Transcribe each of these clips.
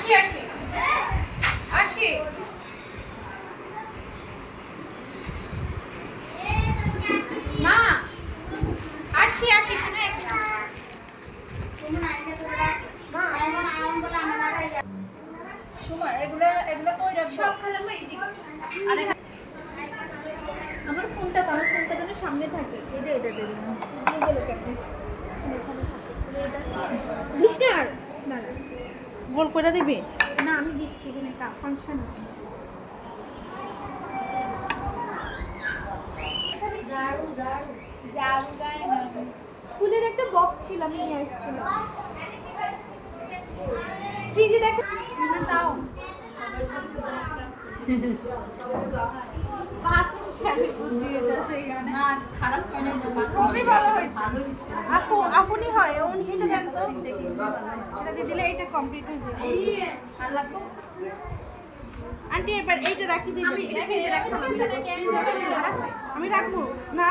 আসি আসি আসি মা আসি আসি শুনে সময় এগুলো এগুলো কই রাখবো সব খেলে কই এদিকে আরে আমার ফোনটা যেন সামনে থাকে এটা দেব না বলো কেমন দিশার দাঁড়া গোল করে দিবি না আমি দিচ্ছি এখানে একটা ফাংশন আছে ঝাড়ু দেয় না ফুলের একটা বক্স ছিল আমি নিয়ে আসছিলাম ফ্রিজে দেখ না দাও আপনি হয় এটা দেন তো এটা দিয়ে দিলে এটা কমপ্লিট হয়ে যাবে আন্টি এবার এইটা রাখি দিই আমি রাখবো না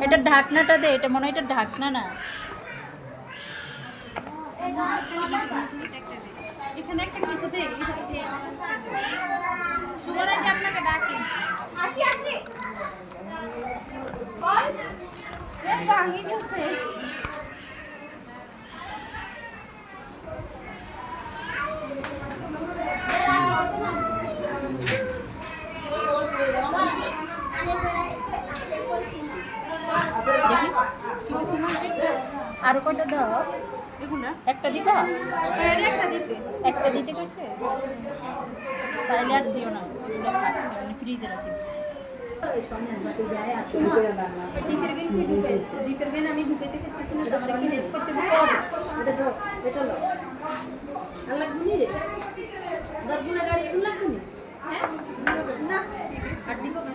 এটা ঢাকনাটা দে এটা মনে হয় এটা ঢাকনা না এখানে একটা কিছু দে সুমনাকে আপনাকে ডাকি আসি আসি বল ভাঙি গেছে দেখি আরো কটা দাও এগুলা একটা দিবা একটা দিতে একটা দিতে কইছে তাইলে আর দিও না এগুলো থাক এমনি ফ্রিজে রাখি দীপের গান আমি ঢুকাইতে পারতেছি না আমার একটু হেল্প করতে দিতে হবে এটা লো আর লাগবে নি রে 10 গুণা গাড়ি এগুলো লাগবে নি হ্যাঁ না আর দিব না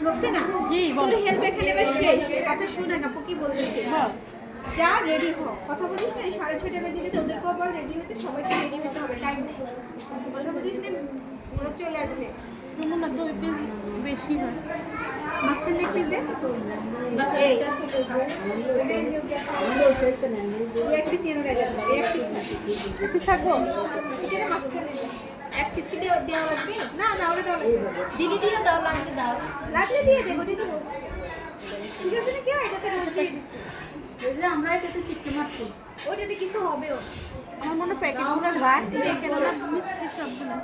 রক্সিনা জি তোর বল হেল্প এখানে এবার শেষ কথা শোনা আপু কি বলছিস যা রেডি হ কথা বলিস না 6:30 বেজে গেছে ওদেরকে আবার রেডি হতে সবাইকে রেডি হতে হবে টাইম নেই কথা বলিস না ওরা চলে আসবে না 2 পিস বেশি হয় মাঝখানে এক পিস দে বাস এই এক পিস এনে রাখা এক পিস থাকবো এটা মাঝখানে এক পিস কি দেওয়া লাগবে না না ওরে দাও দিদি দিয়ে দাও লাগলে দিয়ে দেবো দিদি ঠিক আছে না কি এটাতে রোজ দিয়ে দিচ্ছি এই যে আমরা এটাতে সিটকে মারছি ওইটাতে কিছু হবেও আমার মনে প্যাকেটগুলো রাখ দেখে না মিষ্টি সবগুলো